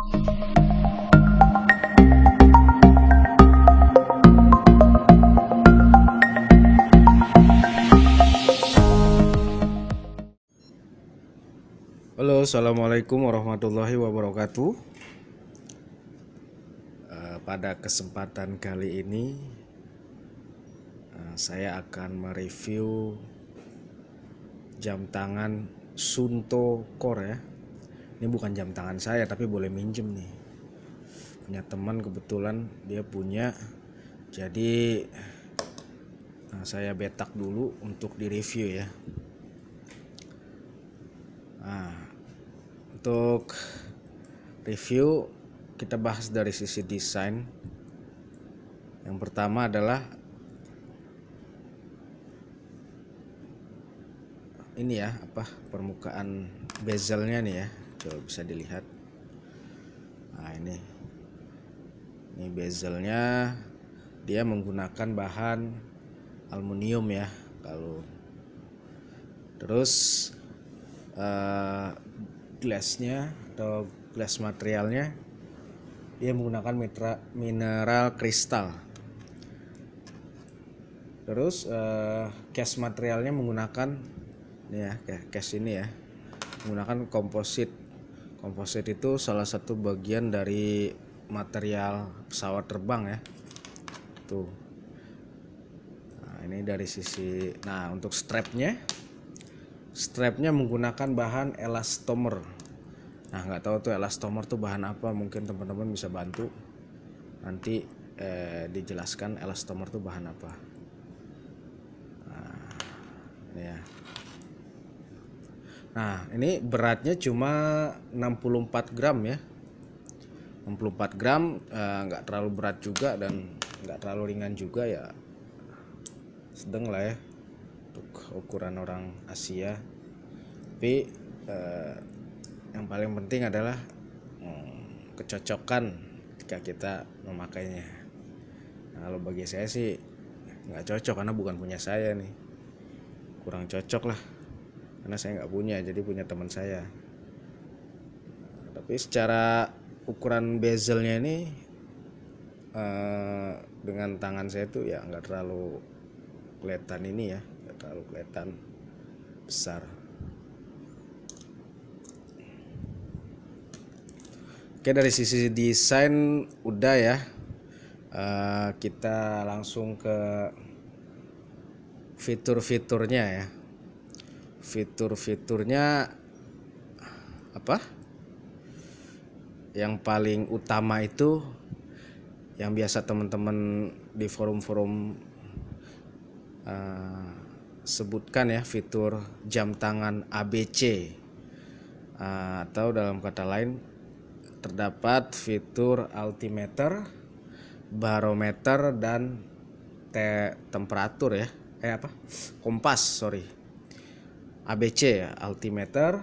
Halo, assalamualaikum warahmatullahi wabarakatuh. Pada kesempatan kali ini saya akan mereview jam tangan Suunto Core ya. Ini bukan jam tangan saya tapi boleh minjem nih. Punya teman kebetulan dia punya. Jadi saya betak dulu untuk direview ya. Untuk review kita bahas dari sisi desain. Yang pertama adalah ini ya, permukaan bezelnya nih ya. Coba bisa dilihat. Nah, ini bezelnya dia menggunakan bahan aluminium ya. Terus glassnya atau glass materialnya dia menggunakan mineral kristal. Terus case materialnya menggunakan ini ya, case ini ya, menggunakan komposit. Komposit itu salah satu bagian dari material pesawat terbang ya. Tuh. Nah, ini dari sisi. Nah, untuk strapnya menggunakan bahan elastomer. Nah, nggak tahu tuh elastomer tuh bahan apa, mungkin teman-teman bisa bantu nanti dijelaskan elastomer tuh bahan apa. Nah, ini ya. Nah, ini beratnya cuma 64 gram ya. 64 gram, nggak terlalu berat juga dan nggak terlalu ringan juga ya. Sedang lah ya untuk ukuran orang Asia. Tapi yang paling penting adalah kecocokan ketika kita memakainya. Nah, kalau bagi saya sih nggak cocok karena bukan punya saya nih, kurang cocok lah karena saya nggak punya, jadi punya teman saya. Tapi secara ukuran bezelnya ini dengan tangan saya tuh ya nggak terlalu kelihatan ini ya, nggak terlalu kelihatan besar. Oke, dari sisi desain udah ya. Kita langsung ke fitur-fiturnya ya. Fitur-fiturnya apa? Yang paling utama itu yang biasa teman-teman di forum-forum sebutkan ya, fitur jam tangan ABC, atau dalam kata lain terdapat fitur altimeter, barometer dan temperatur ya. Kompas, ABC ya, altimeter,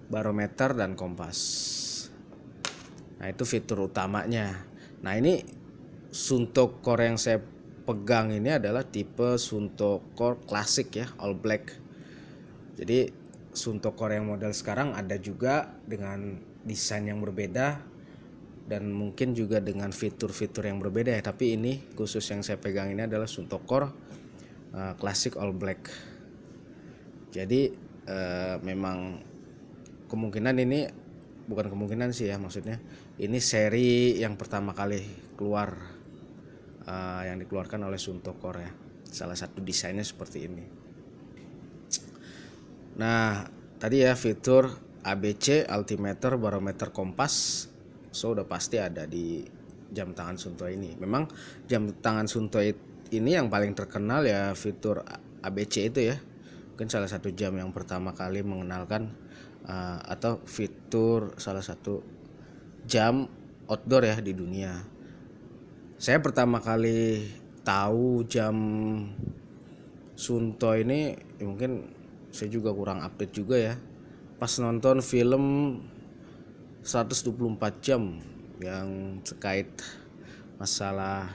barometer dan kompas. Nah, itu fitur utamanya. Nah, ini Suunto Core yang saya pegang ini adalah tipe Suunto Core klasik ya, all black. Jadi Suunto Core yang model sekarang ada juga dengan desain yang berbeda dan mungkin juga dengan fitur-fitur yang berbeda ya. Tapi ini khusus yang saya pegang ini adalah Suunto Core klasik all black. Jadi memang kemungkinan ini, bukan kemungkinan sih ya, maksudnya ini seri yang pertama kali keluar, yang dikeluarkan oleh Suunto Core ya. Salah satu desainnya seperti ini. Nah, tadi ya fitur ABC, altimeter, barometer, kompas, udah pasti ada di jam tangan Suunto ini. Memang jam tangan Suunto ini yang paling terkenal ya fitur ABC itu ya. Mungkin salah satu jam yang pertama kali mengenalkan atau fitur salah satu jam outdoor ya di dunia. Saya pertama kali tahu jam Suunto ini ya, mungkin saya juga kurang update juga ya, pas nonton film 124 jam yang terkait masalah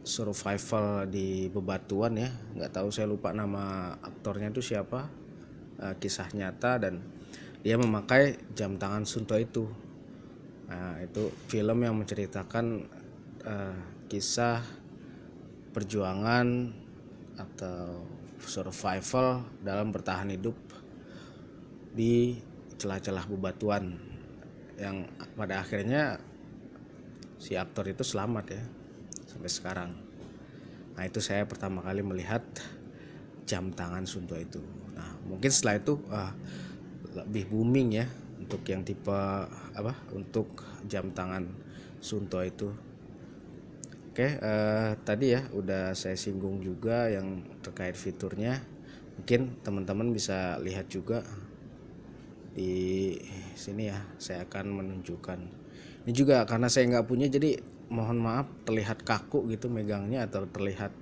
survival di bebatuan ya. Nggak tahu, saya lupa nama aktornya itu siapa, kisah nyata, dan dia memakai jam tangan Shunto itu. Nah, itu film yang menceritakan kisah perjuangan atau survival dalam bertahan hidup di celah-celah bebatuan, yang pada akhirnya si aktor itu selamat ya sampai sekarang. Nah, itu saya pertama kali melihat jam tangan Shunto itu. Nah, mungkin setelah itu lebih booming ya untuk yang tipe untuk jam tangan Shunto itu. Oke, tadi ya udah saya singgung juga yang terkait fiturnya. Mungkin teman-teman bisa lihat juga di sini ya, saya akan menunjukkan. Ini juga karena saya nggak punya, jadi mohon maaf terlihat kaku gitu megangnya, atau terlihat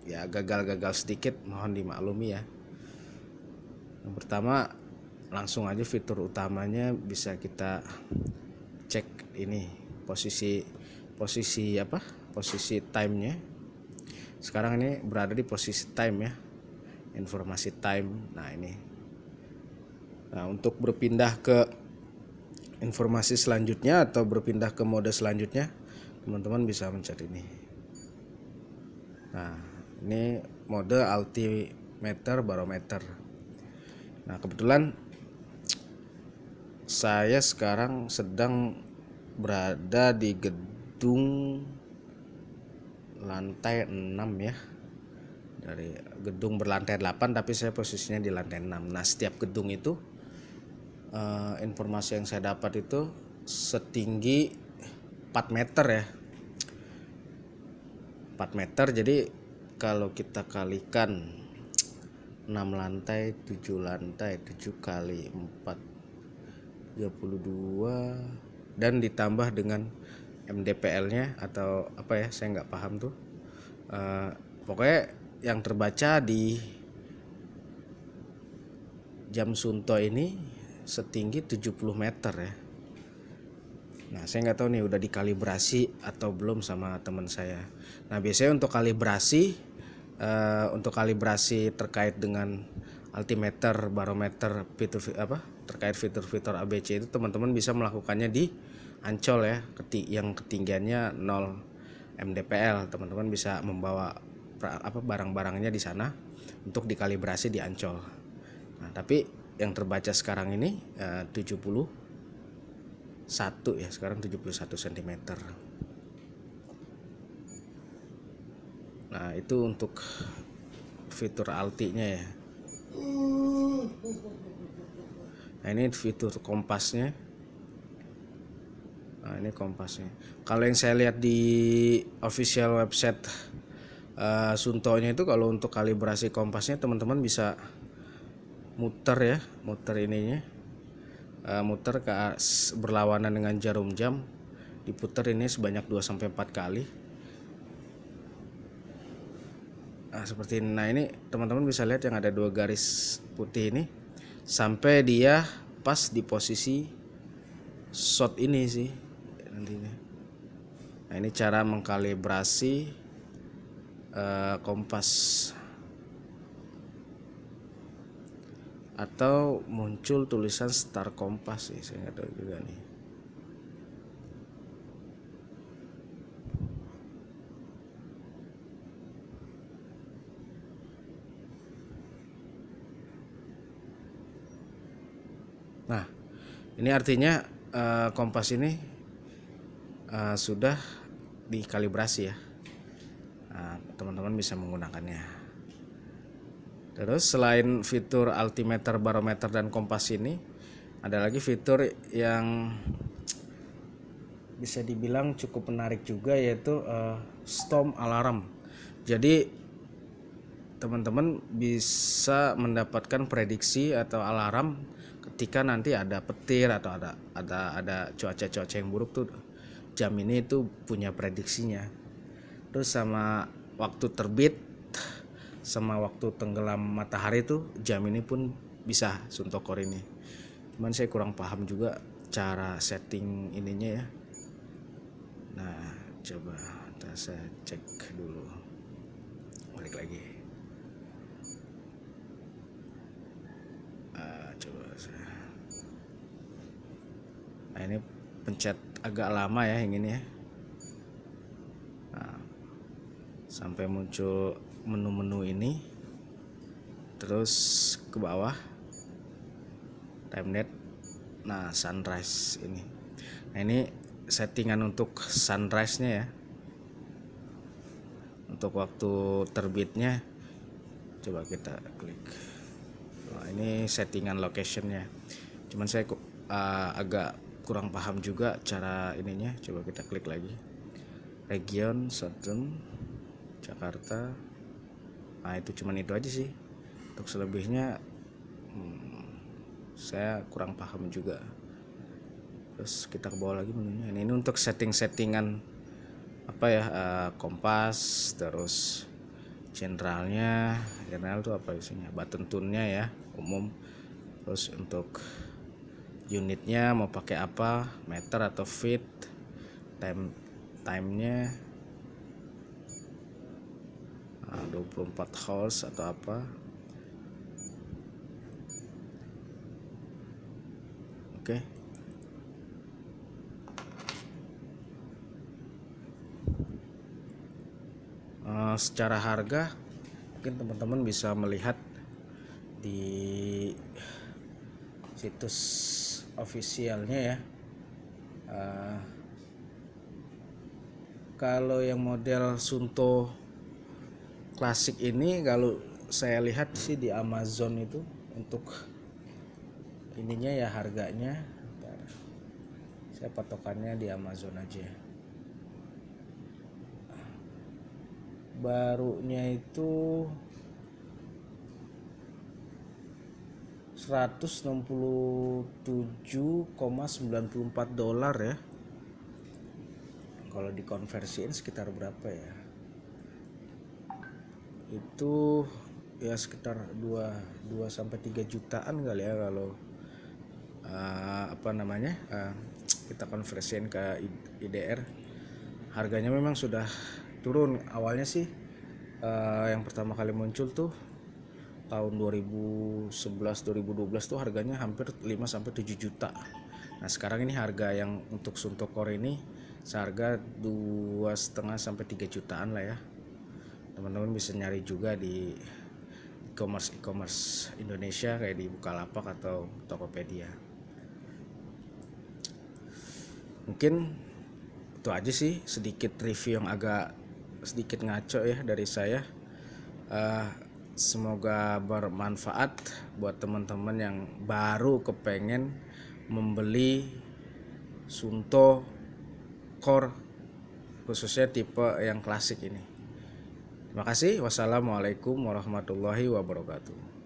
ya gagal-gagal sedikit, mohon dimaklumi ya. Yang pertama, langsung aja fitur utamanya bisa kita cek ini posisi time-nya. Sekarang ini berada di posisi time ya, informasi time. Nah, ini. Nah, untuk berpindah ke informasi selanjutnya atau berpindah ke mode selanjutnya, teman-teman bisa mencet ini. Nah, ini mode altimeter barometer. Nah, kebetulan saya sekarang sedang berada di gedung lantai 6 ya. Dari gedung berlantai 8, tapi saya posisinya di lantai 6. Nah, setiap gedung itu informasi yang saya dapat itu setinggi 4 meter ya. 4 meter, jadi kalau kita kalikan 6 lantai, 7 lantai, 7 kali 4 32, dan ditambah dengan MDPL-nya atau saya nggak paham tuh. Pokoknya yang terbaca di jam Shunto ini setinggi 70 meter ya. Nah, saya nggak tahu nih udah dikalibrasi atau belum sama teman saya. Nah, biasanya untuk kalibrasi terkait dengan altimeter, barometer, terkait fitur-fitur ABC itu teman-teman bisa melakukannya di Ancol ya, yang ketinggiannya 0 mdpl. Teman-teman bisa membawa barang-barangnya di sana untuk dikalibrasi di Ancol. Nah, tapi yang terbaca sekarang ini 71 ya, sekarang 71 cm. Nah, itu untuk fitur altinya ya. Nah, ini fitur kompasnya. Nah, ini kompasnya. Kalau yang saya lihat di official website Shunto-nya itu, kalau untuk kalibrasi kompasnya teman-teman bisa muter ininya, muter berlawanan dengan jarum jam, diputer ini sebanyak 2-4 kali. Nah, seperti ini. Nah, ini teman-teman bisa lihat yang ada 2 garis putih ini sampai dia pas di posisi shot ini sih nantinya. Nah, ini cara mengkalibrasi kompas, atau muncul tulisan start kompas sih, saya nggak tahu juga nih. Nah, ini artinya kompas ini sudah dikalibrasi ya. Nah, teman-teman bisa menggunakannya. Terus selain fitur altimeter, barometer, dan kompas ini, ada lagi fitur yang bisa dibilang cukup menarik juga, yaitu storm alarm. Jadi teman-teman bisa mendapatkan prediksi atau alarm ketika nanti ada petir atau ada cuaca yang buruk tuh, jam ini tuh punya prediksinya. Terus sama waktu terbit sama waktu tenggelam matahari tuh jam ini pun bisa Shunto Core ini. Cuman saya kurang paham juga cara setting ininya ya. Nah, coba saya cek dulu. Balik lagi. coba saya. Nah, ini pencet agak lama ya yang ini ya. Nah, sampai muncul menu-menu ini, terus ke bawah timenet. Nah, sunrise ini. Nah, ini settingan untuk sunrise-nya ya. Untuk waktu terbitnya coba kita klik. Nah, ini settingan location-nya. Cuman saya agak kurang paham juga cara ininya. Coba kita klik lagi. Region Southern Jakarta. Nah, itu cuman itu aja sih. Untuk selebihnya saya kurang paham juga. Terus kita ke bawah lagi menunya. Ini untuk setting-settingan apa ya, kompas, terus general itu apa isinya, button tune-nya ya umum. Terus untuk unitnya mau pakai apa, meter atau feet, time-nya 24 horse atau apa. Oke. Secara harga mungkin teman-teman bisa melihat di situs ofisialnya ya. Kalau yang model Suunto klasik ini, kalau saya lihat sih di Amazon itu untuk ininya ya, harganya saya patokannya di Amazon aja. Barunya itu 167,94 dolar ya. Kalau dikonversiin sekitar berapa ya? Itu ya sekitar 2 sampai 3 jutaan kali ya kalau kita konversiin ke IDR. Harganya memang sudah turun. Awalnya sih yang pertama kali muncul tuh tahun 2011-2012 tuh harganya hampir 5 sampai 7 juta. Nah, sekarang ini harga yang untuk Suunto Core ini seharga 2,5 sampai 3 jutaan lah ya. Teman-teman bisa nyari juga di e-commerce Indonesia kayak di Bukalapak atau Tokopedia. Mungkin itu aja sih, sedikit review yang agak sedikit ngaco ya dari saya. Semoga bermanfaat buat teman-teman yang baru kepengen membeli Suunto Core, khususnya tipe yang klasik ini. Terima kasih. Wassalamualaikum warahmatullahi wabarakatuh.